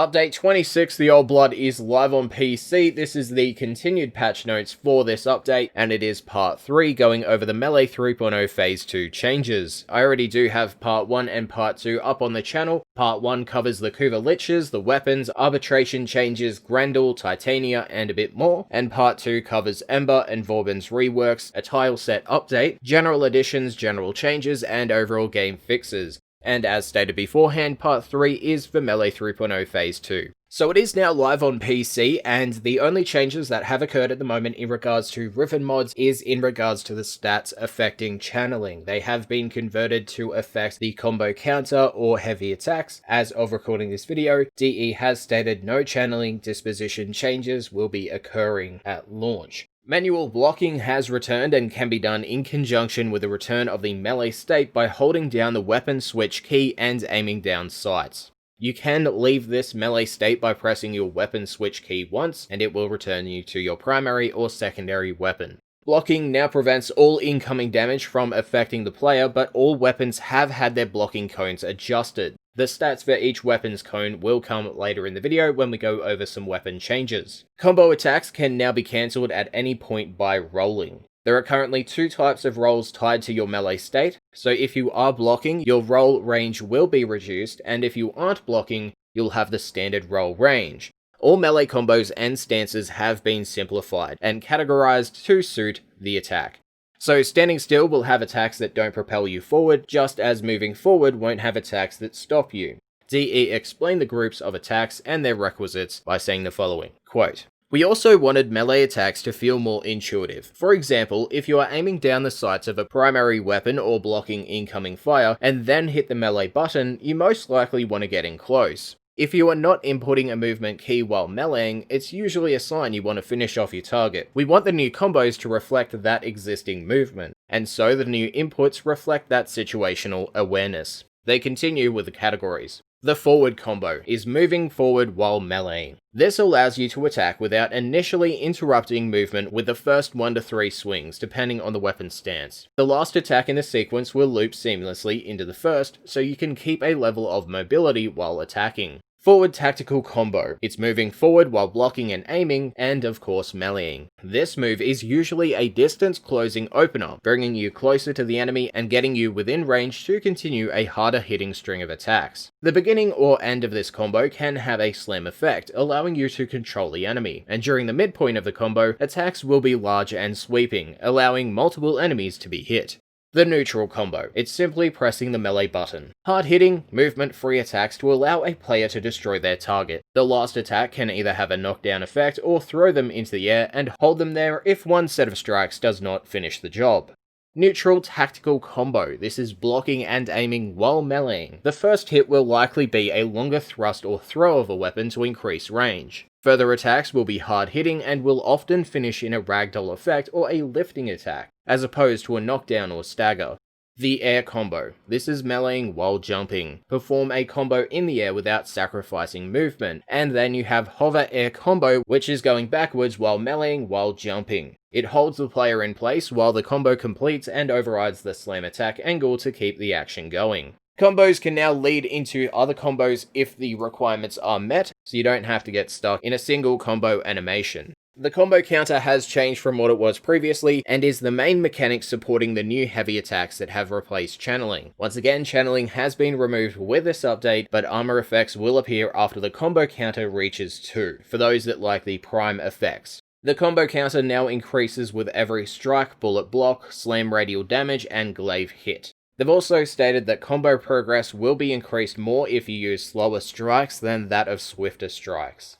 Update 26, The Old Blood, is live on PC. This is the continued patch notes for this update, and it is part 3, going over the Melee 3.0 Phase 2 changes. I already do have part 1 and part 2 up on the channel. Part 1 covers the Kuva Liches, the weapons, arbitration changes, Grendel, Titania, and a bit more, and part 2 covers Ember and Vauban's reworks, a tile set update, general additions, general changes, and overall game fixes. And as stated beforehand, part 3 is for Melee 3.0 Phase 2. So it is now live on PC, and the only changes that have occurred at the moment in regards to Riven mods is in regards to the stats affecting channeling. They have been converted to affect the combo counter or heavy attacks. As of recording this video, DE has stated no channeling disposition changes will be occurring at launch. Manual blocking has returned and can be done in conjunction with the return of the melee state by holding down the weapon switch key and aiming down sights. You can leave this melee state by pressing your weapon switch key once, and it will return you to your primary or secondary weapon. Blocking now prevents all incoming damage from affecting the player, but all weapons have had their blocking cones adjusted. The stats for each weapon's cone will come later in the video when we go over some weapon changes. Combo attacks can now be cancelled at any point by rolling. There are currently 2 types of rolls tied to your melee state, so if you are blocking, your roll range will be reduced, and if you aren't blocking, you'll have the standard roll range. All melee combos and stances have been simplified and categorized to suit the attack. So standing still will have attacks that don't propel you forward, just as moving forward won't have attacks that stop you. DE explained the groups of attacks and their requisites by saying the following, quote, "We also wanted melee attacks to feel more intuitive. For example, if you are aiming down the sights of a primary weapon or blocking incoming fire, and then hit the melee button, you most likely want to get in close. If you are not inputting a movement key while meleeing, it's usually a sign you want to finish off your target. We want the new combos to reflect that existing movement, and so the new inputs reflect that situational awareness." They continue with the categories. The forward combo is moving forward while meleeing. This allows you to attack without initially interrupting movement with the first 1 to 3 swings, depending on the weapon's stance. The last attack in the sequence will loop seamlessly into the first, so you can keep a level of mobility while attacking. Forward tactical combo. It's moving forward while blocking and aiming, and of course meleeing. This move is usually a distance closing opener, bringing you closer to the enemy and getting you within range to continue a harder hitting string of attacks. The beginning or end of this combo can have a slam effect, allowing you to control the enemy, and during the midpoint of the combo, attacks will be large and sweeping, allowing multiple enemies to be hit. The neutral combo. It's simply pressing the melee button. Hard-hitting, movement-free attacks to allow a player to destroy their target. The last attack can either have a knockdown effect or throw them into the air and hold them there if one set of strikes does not finish the job. Neutral tactical combo. This is blocking and aiming while meleeing. The first hit will likely be a longer thrust or throw of a weapon to increase range. Further attacks will be hard-hitting and will often finish in a ragdoll effect or a lifting attack, as opposed to a knockdown or stagger. The air combo. This is meleeing while jumping. Perform a combo in the air without sacrificing movement. And then you have hover air combo, which is going backwards while meleeing while jumping. It holds the player in place while the combo completes and overrides the slam attack angle to keep the action going. Combos can now lead into other combos if the requirements are met, so you don't have to get stuck in a single combo animation. The combo counter has changed from what it was previously, and is the main mechanic supporting the new heavy attacks that have replaced channeling. Once again, channeling has been removed with this update, but armor effects will appear after the combo counter reaches 2, for those that like the prime effects. The combo counter now increases with every strike, bullet block, slam radial damage, and glaive hit. They've also stated that combo progress will be increased more if you use slower strikes than that of swifter strikes.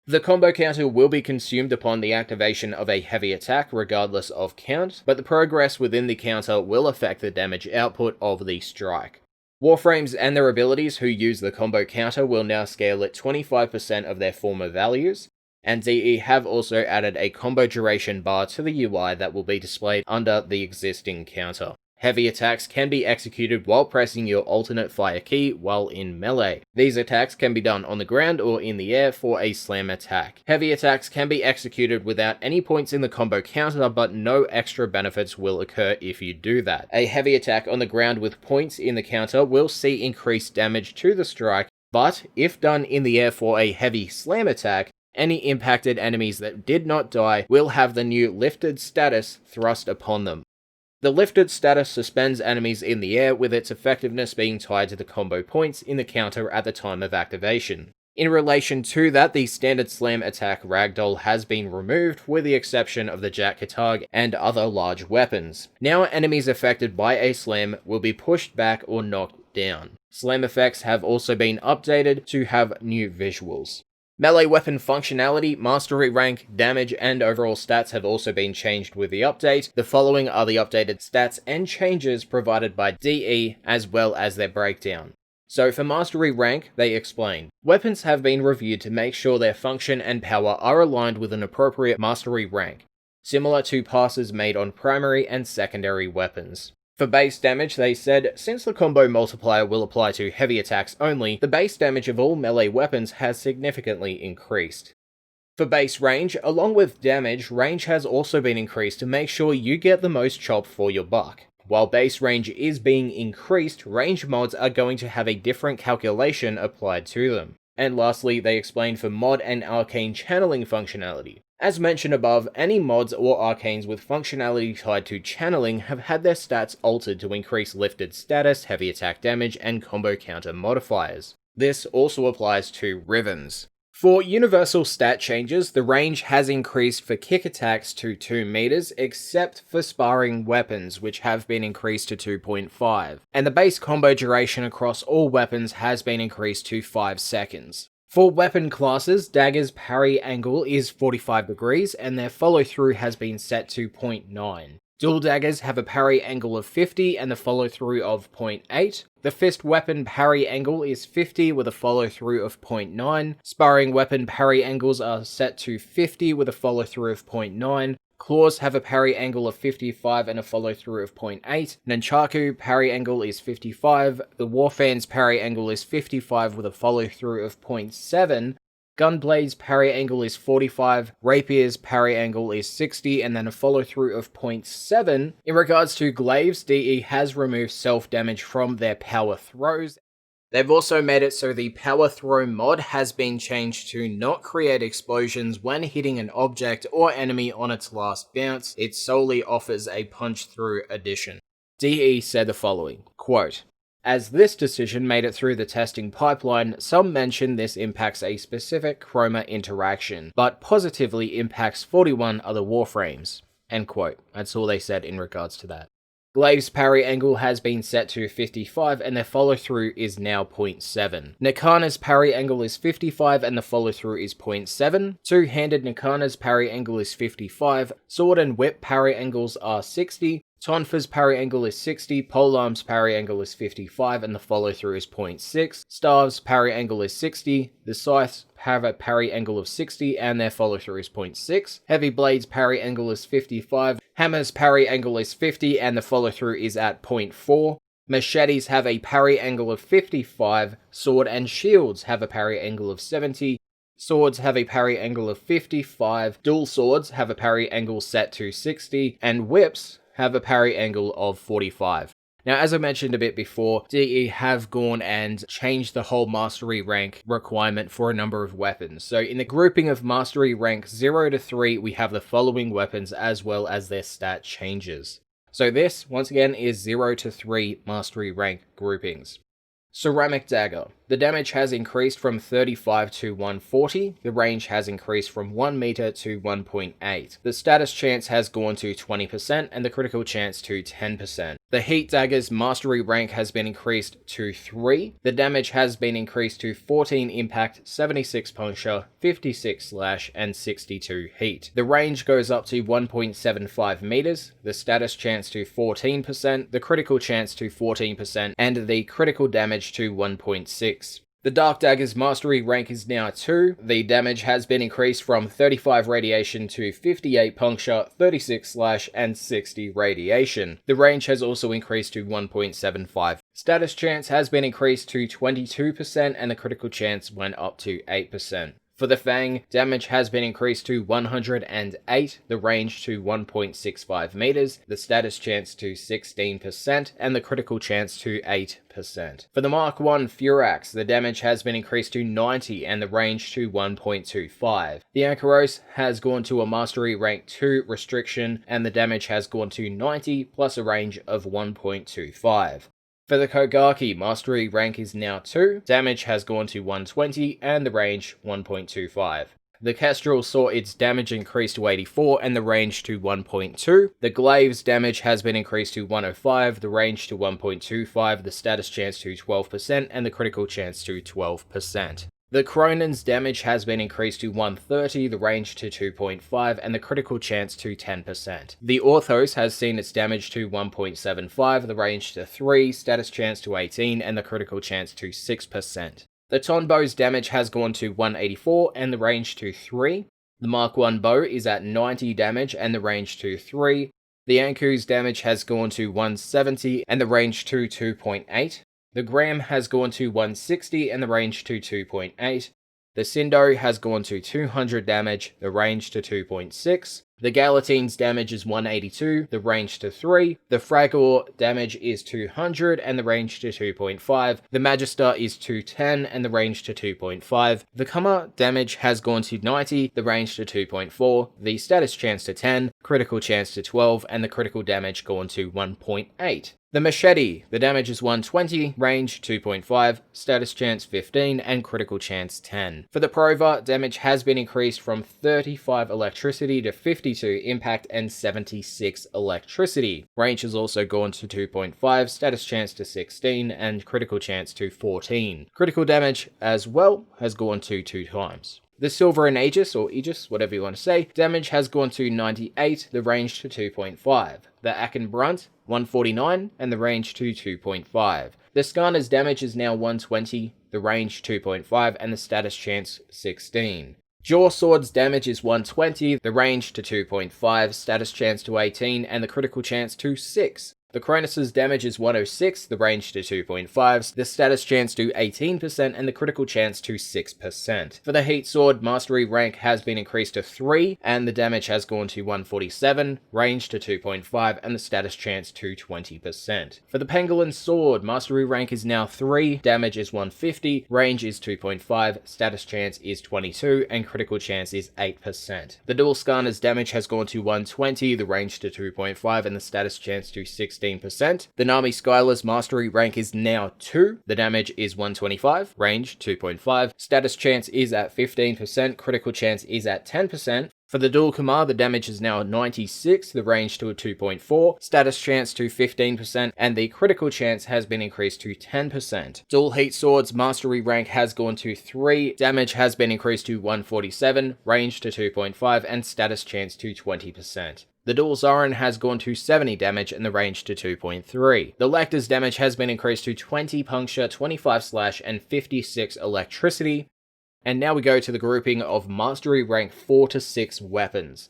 The combo counter will be consumed upon the activation of a heavy attack regardless of count, but the progress within the counter will affect the damage output of the strike. Warframes and their abilities who use the combo counter will now scale at 25% of their former values, and DE have also added a combo duration bar to the UI that will be displayed under the existing counter. Heavy attacks can be executed while pressing your alternate fire key while in melee. These attacks can be done on the ground or in the air for a slam attack. Heavy attacks can be executed without any points in the combo counter, but no extra benefits will occur if you do that. A heavy attack on the ground with points in the counter will see increased damage to the strike, but if done in the air for a heavy slam attack, any impacted enemies that did not die will have the new lifted status thrust upon them. The lifted status suspends enemies in the air, with its effectiveness being tied to the combo points in the counter at the time of activation. In relation to that, the standard slam attack ragdoll has been removed, with the exception of the jack katag and other large weapons. Now enemies affected by a slam will be pushed back or knocked down. Slam effects have also been updated to have new visuals. Melee weapon functionality, mastery rank, damage, and overall stats have also been changed with the update. The following are the updated stats and changes provided by DE, as well as their breakdown. So for mastery rank, they explain, weapons have been reviewed to make sure their function and power are aligned with an appropriate mastery rank, similar to passes made on primary and secondary weapons. For base damage, they said, since the combo multiplier will apply to heavy attacks only, the base damage of all melee weapons has significantly increased. For base range, along with damage, range has also been increased to make sure you get the most chop for your buck. While base range is being increased, range mods are going to have a different calculation applied to them. And lastly, they explained for mod and arcane channeling functionality. As mentioned above, any mods or arcanes with functionality tied to channeling have had their stats altered to increase lifted status, heavy attack damage, and combo counter modifiers. This also applies to Rivens. For universal stat changes, the range has increased for kick attacks to 2 meters, except for sparring weapons, which have been increased to 2.5, and the base combo duration across all weapons has been increased to 5 seconds. For weapon classes, Dagger's parry angle is 45 degrees, and their follow-through has been set to 0.9. Dual daggers have a parry angle of 50 and the follow-through of 0.8. The fist weapon parry angle is 50 with a follow-through of 0.9. Sparring weapon parry angles are set to 50 with a follow-through of 0.9. Claws have a parry angle of 55 and a follow-through of 0.8. Nunchaku parry angle is 55. The Warframe's parry angle is 55 with a follow-through of 0.7. Gunblade's parry angle is 45, Rapier's parry angle is 60, and then a follow-through of 0.7. In regards to Glaives, DE has removed self-damage from their power throws. They've also made it so the power throw mod has been changed to not create explosions when hitting an object or enemy on its last bounce. It solely offers a punch-through addition. DE said the following, quote, "As this decision made it through the testing pipeline, some mention this impacts a specific chroma interaction, but positively impacts 41 other Warframes." End quote. That's all they said in regards to that. Glaive's parry angle has been set to 55 and their follow-through is now 0.7. Nikana's parry angle is 55 and the follow-through is 0.7. Two-handed Nikana's parry angle is 55. Sword and whip parry angles are 60. Tonfa's parry angle is 60, Polearm's parry angle is 55, and the follow-through is 0.6. Stave's parry angle is 60, the Scythes have a parry angle of 60, and their follow-through is 0.6. Heavy Blade's parry angle is 55, Hammer's parry angle is 50, and the follow-through is at 0.4. Machetes have a parry angle of 55, Sword and Shields have a parry angle of 70, Swords have a parry angle of 55, Dual Swords have a parry angle set to 60, and Whips have a parry angle of 45. Now, as I mentioned a bit before, DE have gone and changed the whole mastery rank requirement for a number of weapons. So in the grouping of mastery rank 0 to 3, we have the following weapons as well as their stat changes. So this, once again, is 0 to 3 mastery rank groupings. Ceramic Dagger. The damage has increased from 35 to 140, the range has increased from 1 meter to 1.8. The status chance has gone to 20% and the critical chance to 10%. The Heat Dagger's mastery rank has been increased to 3, the damage has been increased to 14 impact, 76 puncture, 56 slash, and 62 heat. The range goes up to 1.75 meters, the status chance to 14%, the critical chance to 14%, and the critical damage to 1.6. The Dark Dagger's mastery rank is now 2, the damage has been increased from 35 radiation to 58 puncture, 36 slash, and 60 radiation. The range has also increased to 1.75. Status chance has been increased to 22% and the critical chance went up to 8%. For the Fang, damage has been increased to 108, the range to 1.65 meters, the status chance to 16%, and the critical chance to 8%. For the Mark 1 Furax, the damage has been increased to 90 and the range to 1.25. The Ankyros has gone to a Mastery Rank 2 restriction and the damage has gone to 90 plus a range of 1.25. For the Kogaki, Mastery Rank is now 2, damage has gone to 120, and the range 1.25. The Kestrel saw its damage increase to 84 and the range to 1.2. The Glaive's damage has been increased to 105, the range to 1.25, the status chance to 12%, and the critical chance to 12%. The Cronus damage has been increased to 130, the range to 2.5, and the critical chance to 10%. The Orthos has seen its damage to 1.75, the range to 3, status chance to 18, and the critical chance to 6%. The Tonbo's damage has gone to 184 and the range to 3. The Mark 1 bow is at 90 damage and the range to 3. The Anku's damage has gone to 170 and the range to 2.8. The Graham has gone to 160 and the range to 2.8. The Sindo has gone to 200 damage, the range to 2.6. The Galatine's damage is 182, the range to 3. The Fraggle damage is 200 and the range to 2.5. The Magister is 210 and the range to 2.5. The Kama damage has gone to 90, the range to 2.4. The status chance to 10, critical chance to 12, and the critical damage gone to 1.8. The Machete, the damage is 120, range 2.5, status chance 15, and critical chance 10. For the Prova, damage has been increased from 35 electricity to 52 impact and 76 electricity. Range has also gone to 2.5, status chance to 16, and critical chance to 14. Critical damage as well has gone to 2 times. The Silver and Aegis, or Aegis, whatever you want to say, damage has gone to 98, the range to 2.5. The Aken Brunt, 149, and the range to 2.5. The Skarner's damage is now 120, the range 2.5, and the status chance 16. Jaw Sword's damage is 120, the range to 2.5, status chance to 18, and the critical chance to 6. The Cronus's damage is 106, the range to 2.5, the status chance to 18%, and the critical chance to 6%. For the Heat Sword, Mastery Rank has been increased to 3, and the damage has gone to 147, range to 2.5, and the status chance to 20%. For the Pangolin Sword, Mastery Rank is now 3, damage is 150, range is 2.5, status chance is 22, and critical chance is 8%. The Dual Skarner's damage has gone to 120, the range to 2.5, and the status chance to 16%. The Nami Skylar's Mastery Rank is now 2, the damage is 125, range 2.5, status chance is at 15%, critical chance is at 10%. For the Dual Kamar, the damage is now 96, the range to a 2.4, status chance to 15%, and the critical chance has been increased to 10%. Dual Heat Sword's Mastery Rank has gone to 3, damage has been increased to 147, range to 2.5, and status chance to 20%. The Dual Zoran has gone to 70 damage and the range to 2.3. The Lecter's damage has been increased to 20 puncture, 25 slash, and 56 electricity. And now we go to the grouping of Mastery Rank 4 to 6 weapons.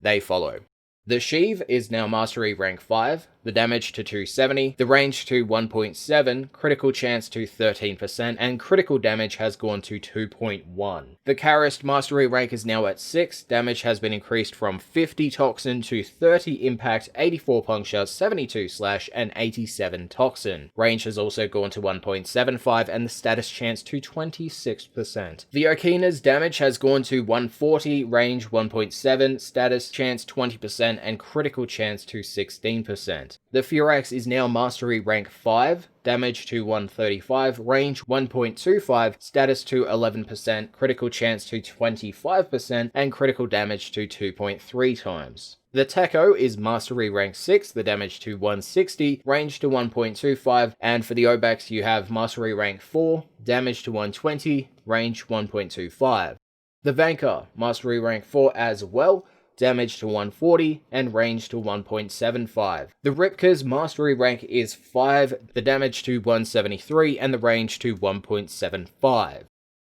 They follow. The Sheath is now Mastery Rank 5, the damage to 270, the range to 1.7, critical chance to 13%, and critical damage has gone to 2.1. The Karist Mastery Rank is now at 6, damage has been increased from 50 Toxin to 30 Impact, 84 Puncture, 72 Slash, and 87 Toxin. Range has also gone to 1.75, and the status chance to 26%. The Okina's damage has gone to 140, range 1.7, status chance 20%, and critical chance to 16%. The Furax is now Mastery Rank 5, damage to 135, range 1.25, status to 11%, critical chance to 25%, and critical damage to 2.3 times. The Tekko is Mastery Rank 6, the damage to 160, range to 1.25, and for the Obax you have Mastery Rank 4, damage to 120, range 1.25. The Vanka, Mastery Rank 4 as well, damage to 140, and range to 1.75. The Ripka's Mastery Rank is 5, the damage to 173, and the range to 1.75.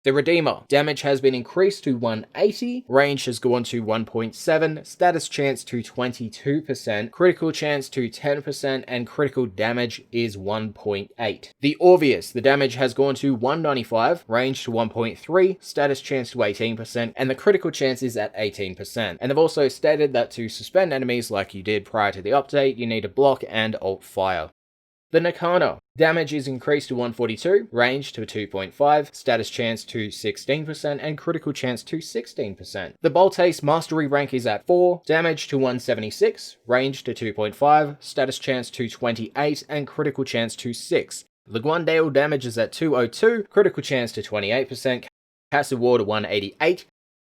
The Redeemer, damage has been increased to 180, range has gone to 1.7, status chance to 22%, critical chance to 10%, and critical damage is 1.8. The Orpheus, the damage has gone to 195, range to 1.3, status chance to 18%, and the critical chance is at 18%. And they've also stated that to suspend enemies like you did prior to the update, you need to block and alt fire. The Nakana, damage is increased to 142, range to 2.5, status chance to 16%, and critical chance to 16%. The Boltace mastery rank is at 4, damage to 176, range to 2.5, status chance to 28, and critical chance to 6. The Guandale damage is at 202, critical chance to 28%, Casa War to 188.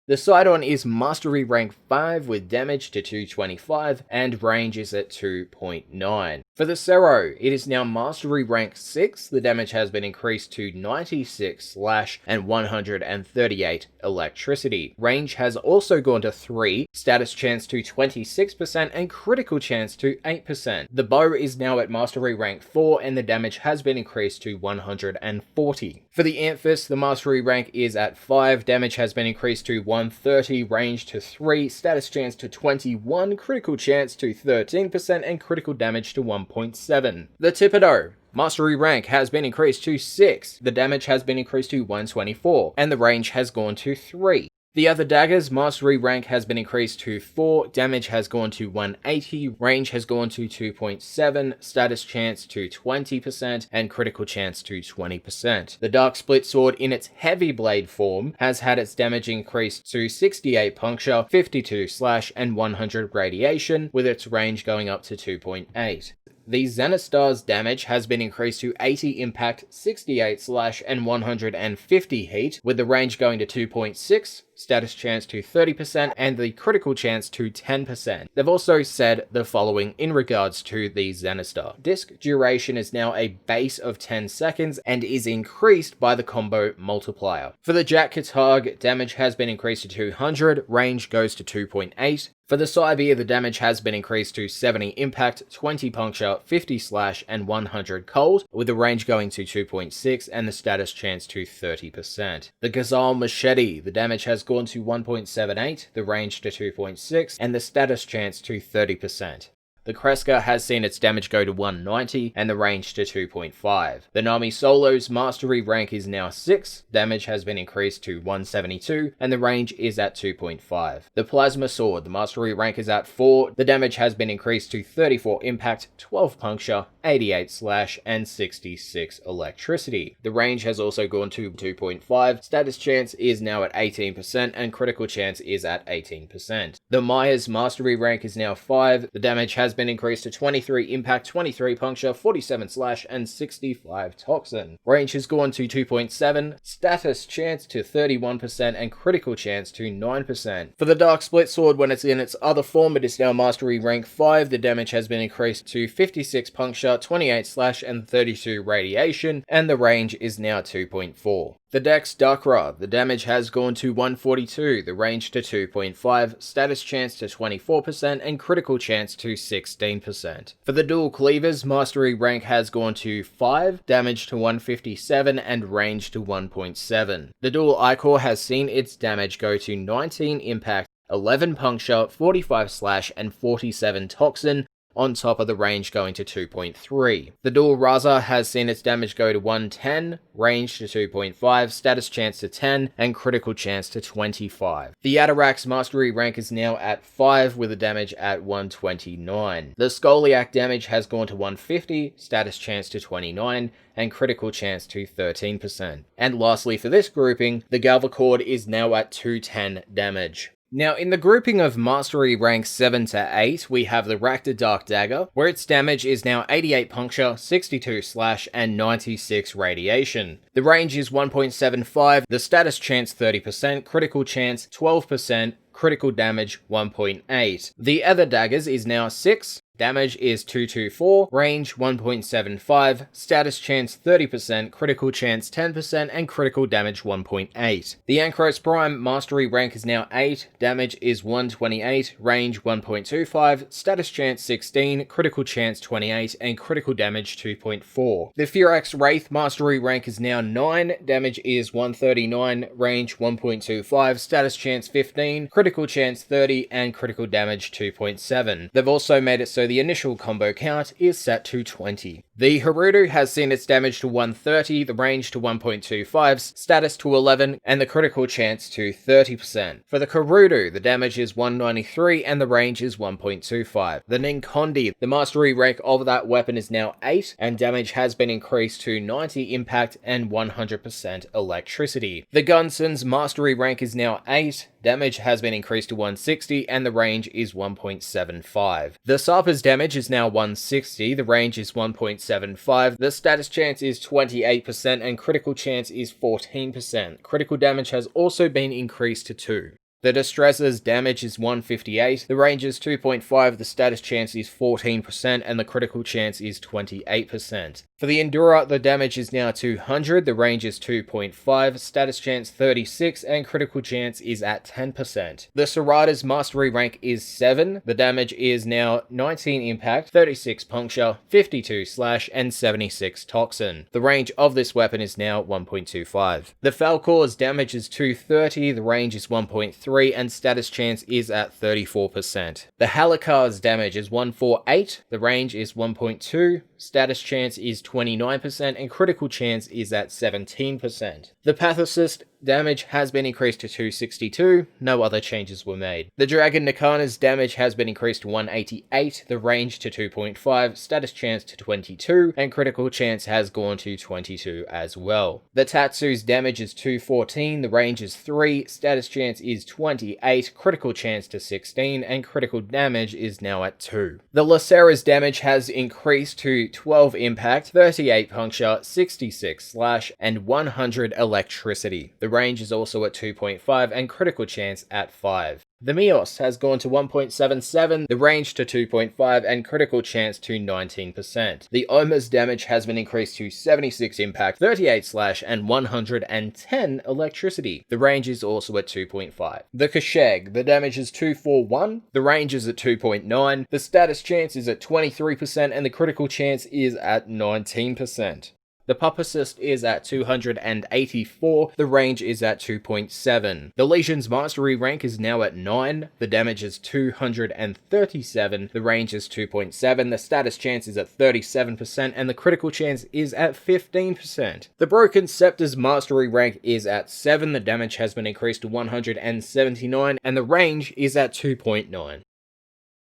The Sidon is mastery rank 5 with damage to 225 and range is at 2.9. For the Cero, it is now mastery rank 6, the damage has been increased to 96 slash and 138 electricity. Range has also gone to 3, status chance to 26% and critical chance to 8%. The Bow is now at mastery rank 4 and the damage has been increased to 140. For the Amphis, the mastery rank is at 5, damage has been increased to 130, range to 3, status chance to 21, critical chance to 13%, and critical damage to 1.7. The Thibodeau, mastery rank has been increased to 6, the damage has been increased to 124, and the range has gone to 3. The other daggers, mastery rank has been increased to 4, damage has gone to 180, range has gone to 2.7, status chance to 20%, and critical chance to 20%. The Dark Split Sword in its heavy blade form has had its damage increased to 68 puncture, 52 slash, and 100 radiation, with its range going up to 2.8. The Zenistar's damage has been increased to 80 impact, 68 slash, and 150 heat, with the range going to 2.6, status chance to 30%, and the critical chance to 10%. They've also said the following in regards to the Zenistar. Disc duration is now a base of 10 seconds and is increased by the combo multiplier. For the Jack Katarg, damage has been increased to 200, range goes to 2.8. For the Cybeer, the damage has been increased to 70 impact, 20 puncture, 50 slash, and 100 cold, with the range going to 2.6 and the status chance to 30%. The Gazelle Machete, the damage has gone to 1.78, the range to 2.6, and the status chance to 30%. The Kreska has seen its damage go to 190 and the range to 2.5. The Nami Solo's mastery rank is now 6, damage has been increased to 172 and the range is at 2.5. The Plasma Sword, the mastery rank is at 4, the damage has been increased to 34 impact, 12 puncture, 88 slash, and 66 electricity. The range has also gone to 2.5, status chance is now at 18% and critical chance is at 18%. The Maya's mastery rank is now 5, the damage has been increased to 23 impact, 23 puncture, 47 slash, and 65 toxin. Range has gone to 2.7, status chance to 31%, and critical chance to 9%. For the Dark Split Sword, when it's in its other form, it is now mastery rank 5, the damage has been increased to 56 puncture, 28 slash, and 32 radiation, and the range is now 2.4. The Dex Dakra, the damage has gone to 142, the range to 2.5, status chance to 24%, and critical chance to 16%. For the Duel Cleavers, mastery rank has gone to 5, damage to 157, and range to 1.7. The Duel Ichor has seen its damage go to 19 impact, 11 puncture, 45 slash, and 47 toxin, on top of the range going to 2.3. The Dual Raza has seen its damage go to 110, range to 2.5, status chance to 10, and critical chance to 25. The Atarak's mastery rank is now at 5 with a damage at 129. The Scoliac damage has gone to 150, status chance to 29, and critical chance to 13%. And lastly for this grouping, the Galvacord is now at 210 damage. Now, in the grouping of mastery rank 7 to 8, we have the Rakta Dark Dagger, where its damage is now 88 puncture, 62 slash, and 96 radiation. The range is 1.75, the status chance 30%, critical chance 12%, critical damage 1.8. The Other Daggers is now 6, Damage is 224, range 1.75, status chance 30%, critical chance 10%, and critical damage 1.8. The Ankros Prime mastery rank is now 8, damage is 128, range 1.25, status chance 16, critical chance 28, and critical damage 2.4. The Furax Wraith mastery rank is now 9, damage is 139, range 1.25, status chance 15, critical chance 30, and critical damage 2.7. They've also made it so the initial combo count is set to 20. The Haruto has seen its damage to 130, the range to 1.25, status to 11, and the critical chance to 30%. For the Karuto, the damage is 193 and the range is 1.25. The Ninkondi, the mastery rank of that weapon is now 8, and damage has been increased to 90 impact and 100% electricity. The Gunson's mastery rank is now 8, damage has been increased to 160 and the range is 1.75. The Sarpa's damage is now 160, the range is 1.75, the status chance is 28% and critical chance is 14%. Critical damage has also been increased to 2. The Distressor's damage is 158, the range is 2.5, the status chance is 14%, and the critical chance is 28%. For the Endura, the damage is now 200, the range is 2.5, status chance 36, and critical chance is at 10%. The Sarada's mastery rank is 7, the damage is now 19 impact, 36 puncture, 52 slash, and 76 toxin. The range of this weapon is now 1.25. The Falcor's damage is 230, the range is 1.3, and status chance is at 34%. The Halikar's damage is 148, the range is 1.2, status chance is 29%, and critical chance is at 17%. The Pathocist damage has been increased to 262, no other changes were made. The Dragon Nakana's damage has been increased to 188, the range to 2.5, status chance to 22, and critical chance has gone to 22 as well. The Tatsu's damage is 214, the range is 3, status chance is 28, critical chance to 16, and critical damage is now at 2. The Lacera's damage has increased to 12 impact, 38 puncture, 66 slash, and 100 electricity. The range is also at 2.5 and critical chance at 5. The Mios has gone to 1.77, the range to 2.5, and critical chance to 19%. The Oma's damage has been increased to 76 impact, 38 slash, and 110 electricity. The range is also at 2.5. The Kasheg, the damage is 241, the range is at 2.9, the status chance is at 23%, and the critical chance is at 19%. The Pupacist is at 284, the range is at 2.7. The Legion's mastery rank is now at 9, the damage is 237, the range is 2.7, the status chance is at 37%, and the critical chance is at 15%. The Broken Scepter's mastery rank is at 7, the damage has been increased to 179, and the range is at 2.9.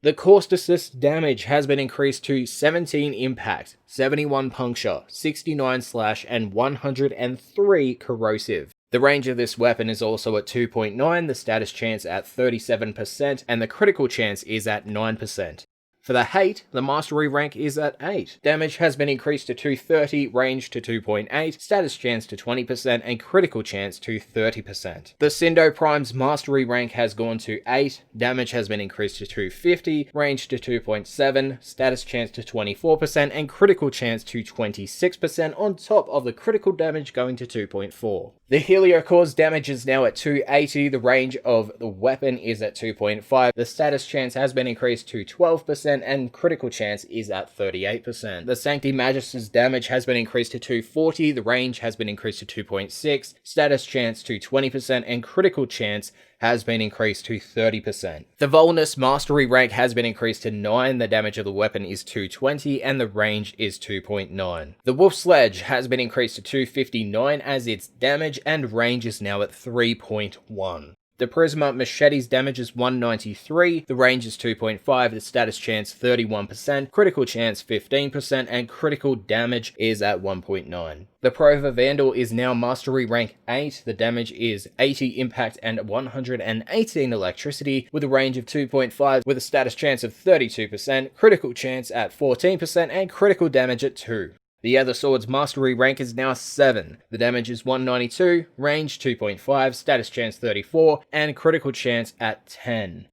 The Causticist's damage has been increased to 17 impact, 71 puncture, 69 slash, and 103 corrosive. The range of this weapon is also at 2.9, the status chance at 37%, and the critical chance is at 9%. For the Hate, the mastery rank is at 8. Damage has been increased to 230, range to 2.8, status chance to 20%, and critical chance to 30%. The Sindo Prime's mastery rank has gone to 8, damage has been increased to 250, range to 2.7, status chance to 24%, and critical chance to 26% on top of the critical damage going to 2.4. The Heliocore's damage is now at 280, the range of the weapon is at 2.5, the status chance has been increased to 12%, and critical chance is at 38%. The Sancti Magister's damage has been increased to 240, the range has been increased to 2.6, status chance to 20%, and critical chance has been increased to 30%. The Volnus mastery rank has been increased to 9, the damage of the weapon is 220, and the range is 2.9. The Wolf Sledge has been increased to 259 as its damage and range is now at 3.1. The Prisma Machetes damage is 193, the range is 2.5, the status chance 31%, critical chance 15%, and critical damage is at 1.9. The Prova Vandal is now mastery rank 8, the damage is 80 impact and 118 electricity, with a range of 2.5, with a status chance of 32%, critical chance at 14%, and critical damage at 2. The Other Sword's mastery rank is now 7. The damage is 192, range 2.5, status chance 34, and critical chance at 10.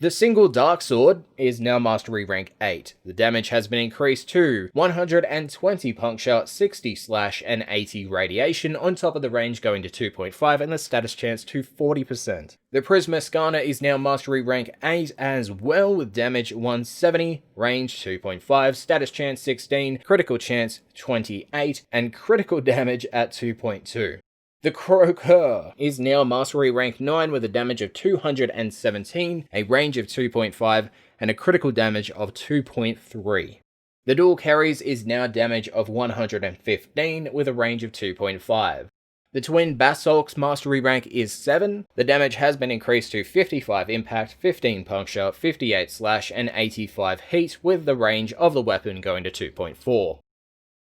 The single dark sword is now mastery rank 8. The damage has been increased to 120 puncture, 60 slash, and 80 radiation, on top of the range going to 2.5 and the status chance to 40%. The Prisma Machetes is now mastery rank 8 as well, with damage 170, range 2.5, status chance 16, critical chance 28, and critical damage at 2.2. The Croaker is now mastery rank 9 with a damage of 217, a range of 2.5, and a critical damage of 2.3. The Duel carries is now damage of 115 with a range of 2.5. The Twin Basalk's mastery rank is 7. The damage has been increased to 55 impact, 15 puncture, 58 slash, and 85 heat, with the range of the weapon going to 2.4.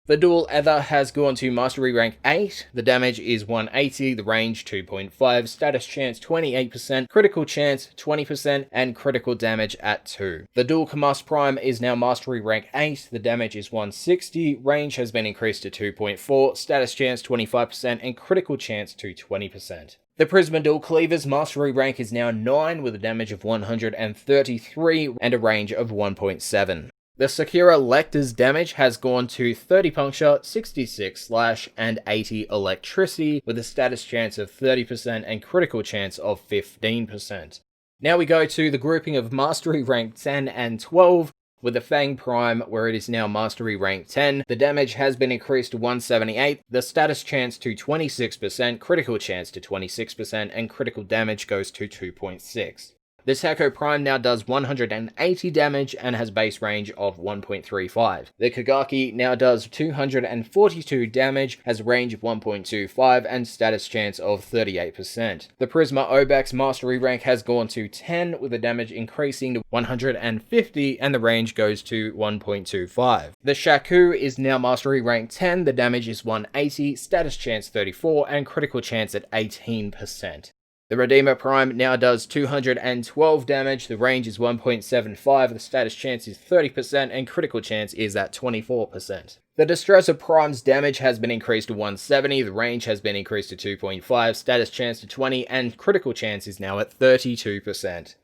The Duel Ether has gone to mastery rank 8, the damage is 180, the range 2.5, status chance 28%, critical chance 20%, and critical damage at 2. The Duel Commust Prime is now mastery rank 8, the damage is 160, range has been increased to 2.4, status chance 25%, and critical chance to 20%. The Prisma Duel Cleavers mastery rank is now 9 with a damage of 133 and a range of 1.7. The Sakura Lecter's damage has gone to 30 puncture, 66 slash, and 80 electricity, with a status chance of 30% and critical chance of 15%. Now we go to the grouping of mastery rank 10 and 12, with the Fang Prime, where it is now mastery rank 10. The damage has been increased to 178, the status chance to 26%, critical chance to 26%, and critical damage goes to 2.6. The Taco Prime now does 180 damage and has base range of 1.35. The Kagaki now does 242 damage, has a range of 1.25 and status chance of 38%. The Prisma Obek's mastery rank has gone to 10 with the damage increasing to 150 and the range goes to 1.25. The Shaku is now mastery rank 10, the damage is 180, status chance 34 and critical chance at 18%. The Redeemer Prime now does 212 damage, the range is 1.75, the status chance is 30%, and critical chance is at 24%. The Distresser Prime's damage has been increased to 170, the range has been increased to 2.5, status chance to 20, and critical chance is now at 32%.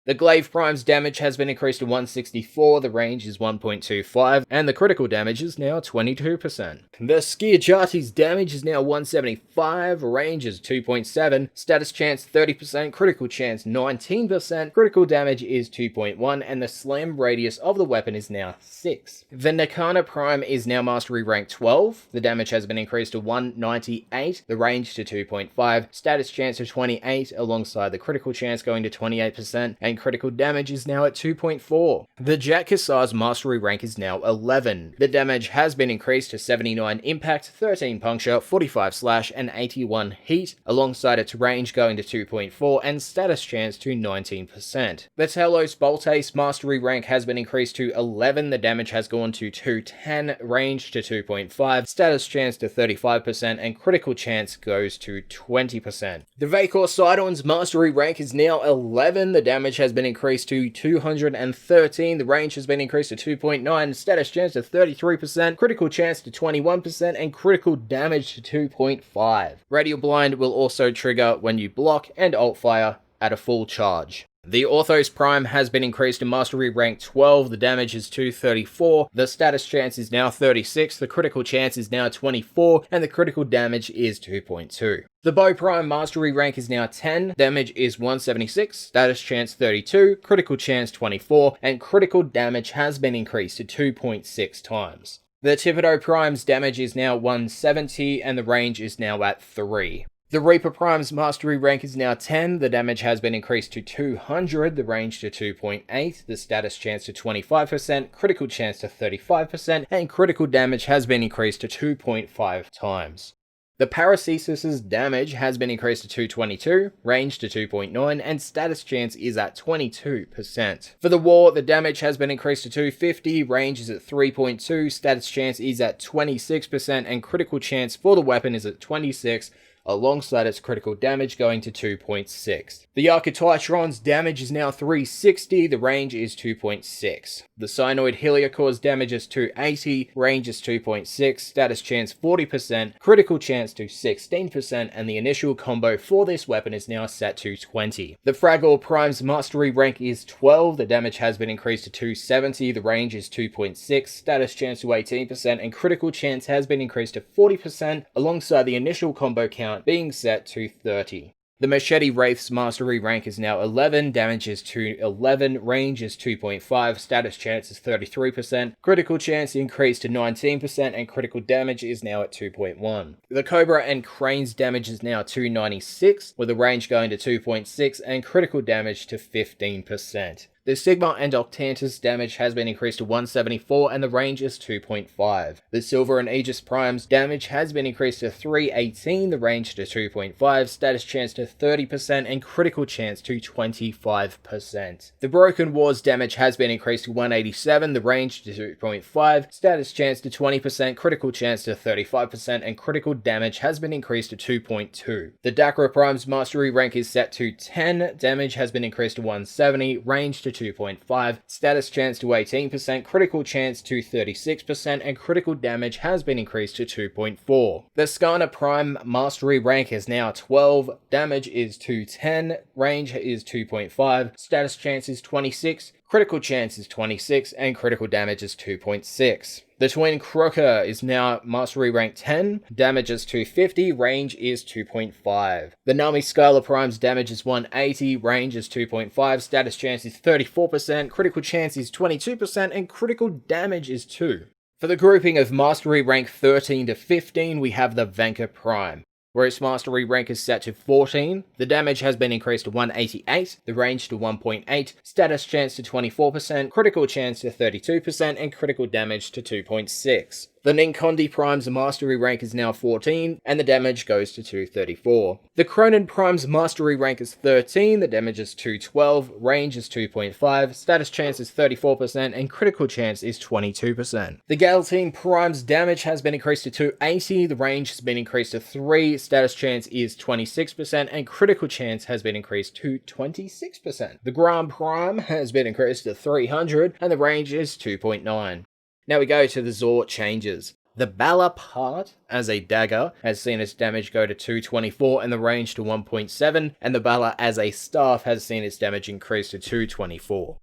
The Glaive Prime's damage has been increased to 164, the range is 1.25, and the critical damage is now 22%. The Sciagiati's damage is now 175, range is 2.7, status chance 30%, critical chance 19%, critical damage is 2.1, and the slam radius of the weapon is now 6. The Nakana Prime is now mastery rank 12, the damage has been increased to 198, the range to 2.5, status chance to 28, alongside the critical chance going to 28%, and critical damage is now at 2.4. The Jack Kassar's mastery rank is now 11. The damage has been increased to 79 impact, 13 puncture, 45 slash, and 81 heat, alongside its range going to 2.4 and status chance to 19%. The Telos Boltace mastery rank has been increased to 11. The damage has gone to 210, range to 2.5, status chance to 35%, and critical chance goes to 20%. The Vacor Sidon's mastery rank is now 11. The damage has been increased to 213, the range has been increased to 2.9, status chance to 33%, critical chance to 21%, and critical damage to 2.5. Radial Blind will also trigger when you block and alt fire at a full charge. The Orthos Prime has been increased to mastery rank 12, the damage is 234, the status chance is now 36, the critical chance is now 24, and the critical damage is 2.2. The Bow Prime mastery rank is now 10, damage is 176, status chance 32, critical chance 24, and critical damage has been increased to 2.6 times. The Thibodeau Prime's damage is now 170, and the range is now at 3. The Reaper Prime's mastery rank is now 10, the damage has been increased to 200, the range to 2.8, the status chance to 25%, critical chance to 35%, and critical damage has been increased to 2.5 times. The Paracelsus's damage has been increased to 222, range to 2.9, and status chance is at 22%. For the War, the damage has been increased to 250, range is at 3.2, status chance is at 26%, and critical chance for the weapon is at 26, alongside its critical damage going to 2.6. The Archititron's damage is now 360, the range is 2.6. The Cyanoid Heliocor's damage is 280, range is 2.6, status chance 40%, critical chance to 16%, and the initial combo for this weapon is now set to 20. The Fraggle Prime's mastery rank is 12, the damage has been increased to 270, the range is 2.6, status chance to 18%, and critical chance has been increased to 40%, alongside the initial combo count being set to 30. The Machete Wraith's mastery rank is now 11, damage is 211, range is 2.5, status chance is 33%, critical chance increased to 19%, and critical damage is now at 2.1. The Cobra and Crane's damage is now 296, with the range going to 2.6 and critical damage to 15%. The Sigma and Octantis damage has been increased to 174 and the range is 2.5. The Silver and Aegis Prime's damage has been increased to 318, the range to 2.5, status chance to 30% and critical chance to 25%. The Broken War's damage has been increased to 187, the range to 2.5, status chance to 20%, critical chance to 35% and critical damage has been increased to 2.2. The Dagger Prime's mastery rank is set to 10, damage has been increased to 170, range to 2.5, status chance to 18%, critical chance to 36%, and critical damage has been increased to 2.4. The Skana Prime mastery rank is now 12, damage is 210, range is 2.5, status chance is 26, critical chance is 26, and critical damage is 2.6. The Twin Croaker is now mastery rank 10, damage is 250, range is 2.5. The Nami Skylar Prime's damage is 180, range is 2.5, status chance is 34%, critical chance is 22%, and critical damage is 2. For the grouping of mastery rank 13 to 15, we have the Vanka Prime, where its mastery rank is set to 14, the damage has been increased to 188, the range to 1.8, status chance to 24%, critical chance to 32%, and critical damage to 2.6. The Ninkondi Prime's mastery rank is now 14, and the damage goes to 234. The Cronin Prime's mastery rank is 13, the damage is 212, range is 2.5, status chance is 34%, and critical chance is 22%. The Galatine Prime's damage has been increased to 280, the range has been increased to 3, status chance is 26%, and critical chance has been increased to 26%. The Grand Prime has been increased to 300, and the range is 2.9. Now we go to the Zor changes. The Bala part, as a dagger, has seen its damage go to 224 and the range to 1.7, and the Bala as a staff has seen its damage increase to 224.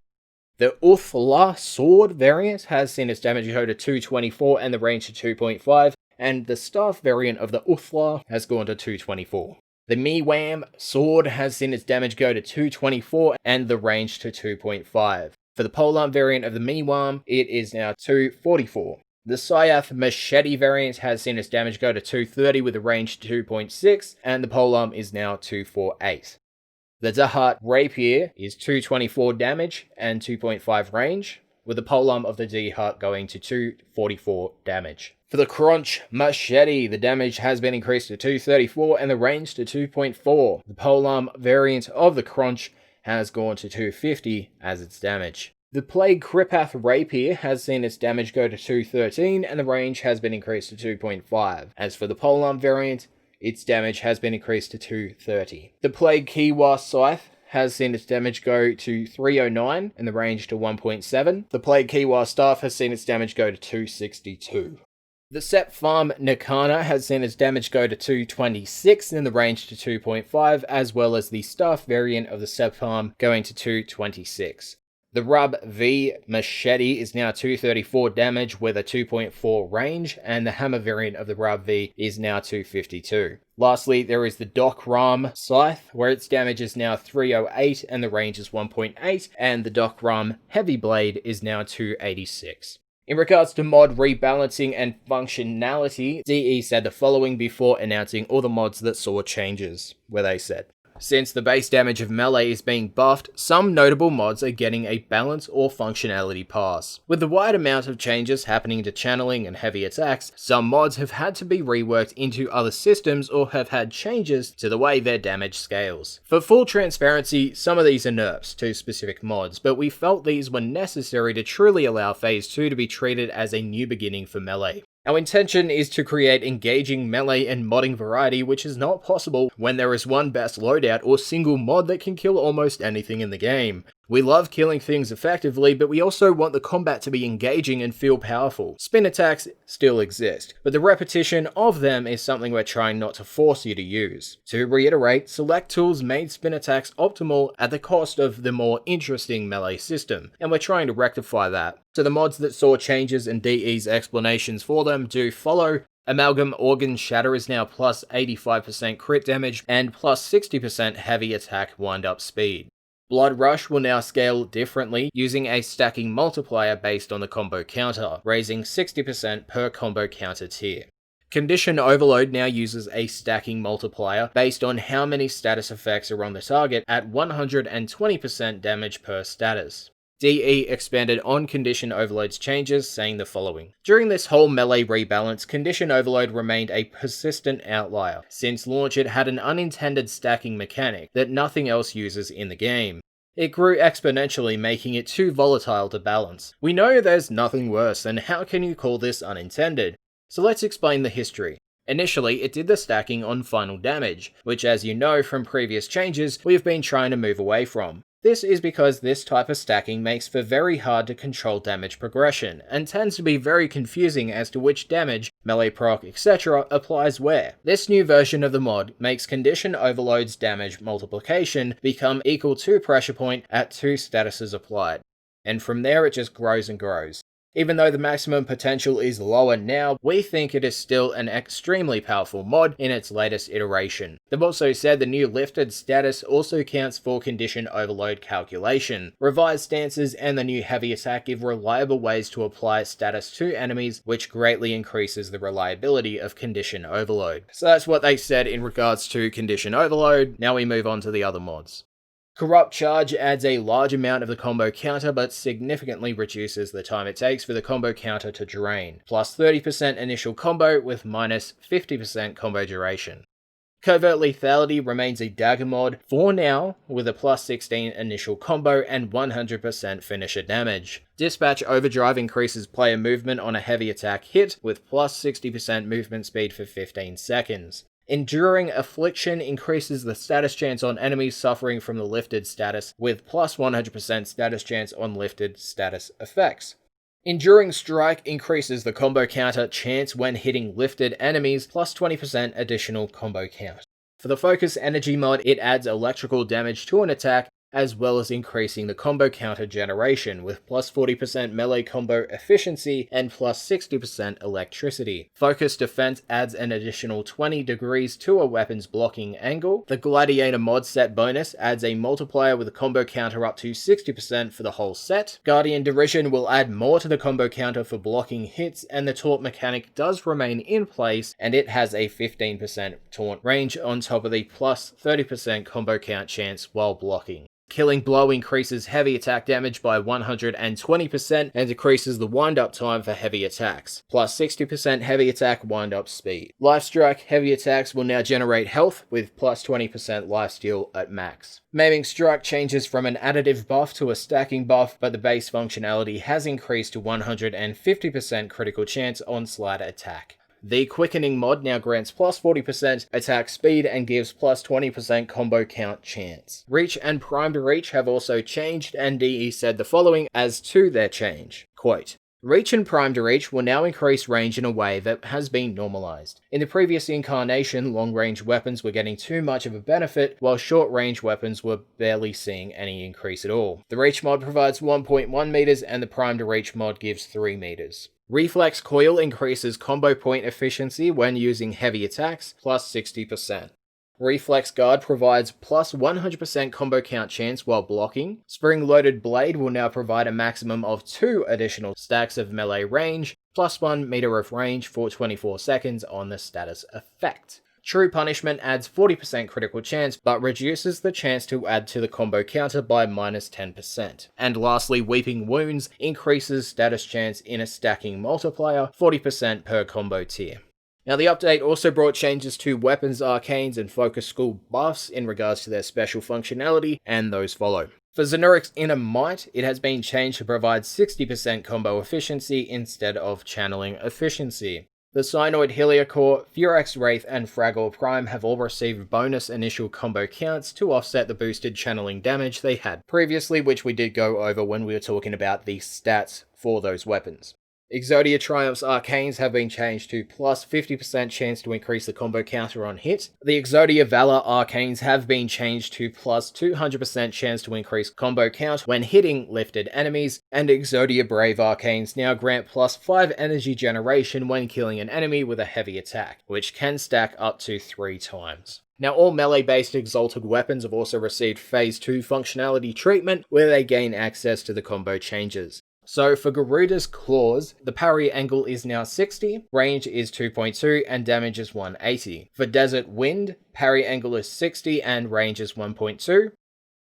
The Uthla sword variant has seen its damage go to 224 and the range to 2.5, and the staff variant of the Uthla has gone to 224. The Miwam sword has seen its damage go to 224 and the range to 2.5. For the polearm variant of the Miwam, it is now 244. The Syath Machete variant has seen its damage go to 230 with a range to 2.6, and the polearm is now 248. The Dahat Rapier is 224 damage and 2.5 range, with the polearm of the Dahat going to 244 damage. For the Crunch Machete, the damage has been increased to 234 and the range to 2.4. The polearm variant of the Crunch has gone to 250 as its damage. The Plague Kripath Rapier has seen its damage go to 213 and the range has been increased to 2.5. As for the polearm variant, its damage has been increased to 230. The Plague Kiwa Scythe has seen its damage go to 309 and the range to 1.7. The Plague Kiwa Staff has seen its damage go to 262. The Sep Farm Nakana has seen its damage go to 226 and the range to 2.5, as well as the staff variant of the Sep Farm going to 226. The Rub V Machete is now 234 damage with a 2.4 range, and the Hammer variant of the Rub V is now 252. Lastly, there is the Doc Ram Scythe, where its damage is now 308 and the range is 1.8, and the Doc Ram Heavy Blade is now 286. In regards to mod rebalancing and functionality, DE said the following before announcing all the mods that saw changes, where they said, since the base damage of melee is being buffed, some notable mods are getting a balance or functionality pass. With the wide amount of changes happening to channeling and heavy attacks, some mods have had to be reworked into other systems or have had changes to the way their damage scales. For full transparency, some of these are nerfs to specific mods, but we felt these were necessary to truly allow Phase 2 to be treated as a new beginning for melee. Our intention is to create engaging melee and modding variety, which is not possible when there is one best loadout or single mod that can kill almost anything in the game. We love killing things effectively, but we also want the combat to be engaging and feel powerful. Spin attacks still exist, but the repetition of them is something we're trying not to force you to use. To reiterate, select tools made spin attacks optimal at the cost of the more interesting melee system, and we're trying to rectify that. So the mods that saw changes and DE's explanations for them do follow. Amalgam Organ Shatter is now plus 85% crit damage and plus 60% heavy attack wind-up speed. Blood Rush will now scale differently, using a stacking multiplier based on the combo counter, raising 60% per combo counter tier. Condition Overload now uses a stacking multiplier based on how many status effects are on the target at 120% damage per status. DE expanded on Condition Overload's changes, saying the following. During this whole melee rebalance, Condition Overload remained a persistent outlier. Since launch, it had an unintended stacking mechanic that nothing else uses in the game. It grew exponentially, making it too volatile to balance. We know there's nothing worse, and how can you call this unintended? So let's explain the history. Initially, it did the stacking on final damage, which as you know from previous changes, we have been trying to move away from. This is because this type of stacking makes for very hard to control damage progression, and tends to be very confusing as to which damage, melee proc, etc. applies where. This new version of the mod makes Condition Overload's damage multiplication become equal to pressure point at 2 statuses applied, and from there it just grows and grows. Even though the maximum potential is lower now, we think it is still an extremely powerful mod in its latest iteration. They've also said the new lifted status also counts for Condition Overload calculation. Revised stances and the new heavy attack give reliable ways to apply status to enemies, which greatly increases the reliability of Condition Overload. So that's what they said in regards to Condition Overload. Now we move on to the other mods. Corrupt Charge adds a large amount of the combo counter but significantly reduces the time it takes for the combo counter to drain, plus 30% initial combo with minus 50% combo duration. Covert Lethality remains a Dagger mod for now, with a plus 16 initial combo and 100% finisher damage. Dispatch Overdrive increases player movement on a heavy attack hit with plus 60% movement speed for 15 seconds. Enduring Affliction increases the status chance on enemies suffering from the lifted status with plus 100% status chance on lifted status effects. Enduring Strike increases the combo counter chance when hitting lifted enemies plus 20% additional combo count. For the Focus Energy mod, it adds electrical damage to an attack as well as increasing the combo counter generation with plus 40% melee combo efficiency and plus 60% electricity. Focus Defense adds an additional 20 degrees to a weapon's blocking angle. The Gladiator mod set bonus adds a multiplier with a combo counter up to 60% for the whole set. Guardian Derision will add more to the combo counter for blocking hits, and the taunt mechanic does remain in place, and it has a 15% taunt range on top of the plus 30% combo count chance while blocking. Killing Blow increases heavy attack damage by 120% and decreases the wind-up time for heavy attacks, plus 60% heavy attack wind-up speed. Lifestrike heavy attacks will now generate health with plus 20% lifesteal at max. Maiming Strike changes from an additive buff to a stacking buff, but the base functionality has increased to 150% critical chance on slide attack. The Quickening mod now grants plus 40% attack speed and gives plus 20% combo count chance. Reach and Primed Reach have also changed, and DE said the following as to their change. Quote, Reach and Primed Reach will now increase range in a way that has been normalized. In the previous incarnation, long-range weapons were getting too much of a benefit, while short-range weapons were barely seeing any increase at all. The Reach mod provides 1.1 meters, and the Primed Reach mod gives 3 meters. Reflex Coil increases combo point efficiency when using heavy attacks, plus 60%. Reflex Guard provides plus 100% combo count chance while blocking. Spring-Loaded Blade will now provide a maximum of 2 additional stacks of melee range, plus 1 meter of range for 24 seconds on the status effect. True Punishment adds 40% critical chance, but reduces the chance to add to the combo counter by minus 10%. And lastly, Weeping Wounds increases status chance in a stacking multiplier, 40% per combo tier. Now the update also brought changes to weapons, arcanes, and focus school buffs in regards to their special functionality, and those follow. For Xenuric's Inner Might, it has been changed to provide 60% combo efficiency instead of channeling efficiency. The Cyanoid Heliocore, Furax Wraith, and Fraggle Prime have all received bonus initial combo counts to offset the boosted channeling damage they had previously, which we did go over when we were talking about the stats for those weapons. Exodia Triumph's Arcanes have been changed to plus 50% chance to increase the combo counter on hit. The Exodia Valor Arcanes have been changed to plus 200% chance to increase combo count when hitting lifted enemies, and Exodia Brave Arcanes now grant plus 5 energy generation when killing an enemy with a heavy attack, which can stack up to 3 times. Now, all melee-based Exalted weapons have also received Phase 2 functionality treatment, where they gain access to the combo changes. So for Garuda's Claws, the parry angle is now 60, range is 2.2, and damage is 180. For Desert Wind, parry angle is 60 and range is 1.2.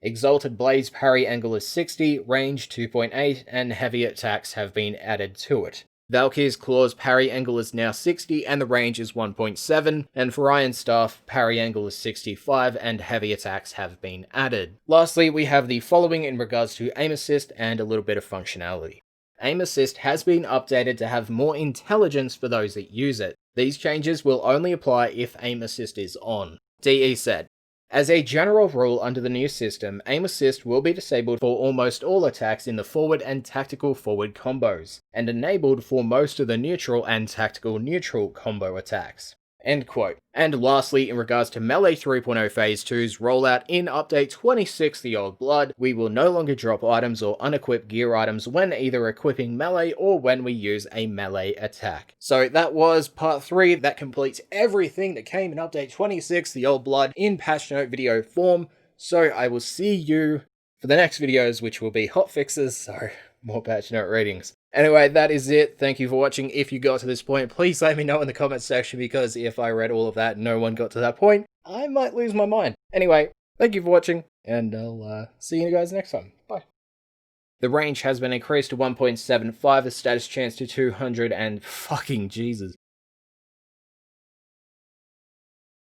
Exalted Blaze parry angle is 60, range 2.8, and heavy attacks have been added to it. Valkyr's Claw's parry angle is now 60 and the range is 1.7, and for Iron Staff, parry angle is 65 and heavy attacks have been added. Lastly, we have the following in regards to aim assist and a little bit of functionality. Aim assist has been updated to have more intelligence for those that use it. These changes will only apply if aim assist is on. DE said, as a general rule under the new system, aim assist will be disabled for almost all attacks in the forward and tactical forward combos, and enabled for most of the neutral and tactical neutral combo attacks. End quote. And lastly, in regards to Melee 3.0 Phase 2's rollout in Update 26 The Old Blood, we will no longer drop items or unequip gear items when either equipping melee or when we use a melee attack. So that was part 3 that completes everything that came in Update 26 The Old Blood in patch note video form. So I will see you for the next videos, which will be hotfixes, so more patch note readings. Anyway, that is it. Thank you for watching. If you got to this point, please let me know in the comments section, because if I read all of that and no one got to that point, I might lose my mind. Anyway, thank you for watching, and I'll see you guys next time. Bye. The range has been increased to 1.75, the status chance to 200, and fucking Jesus.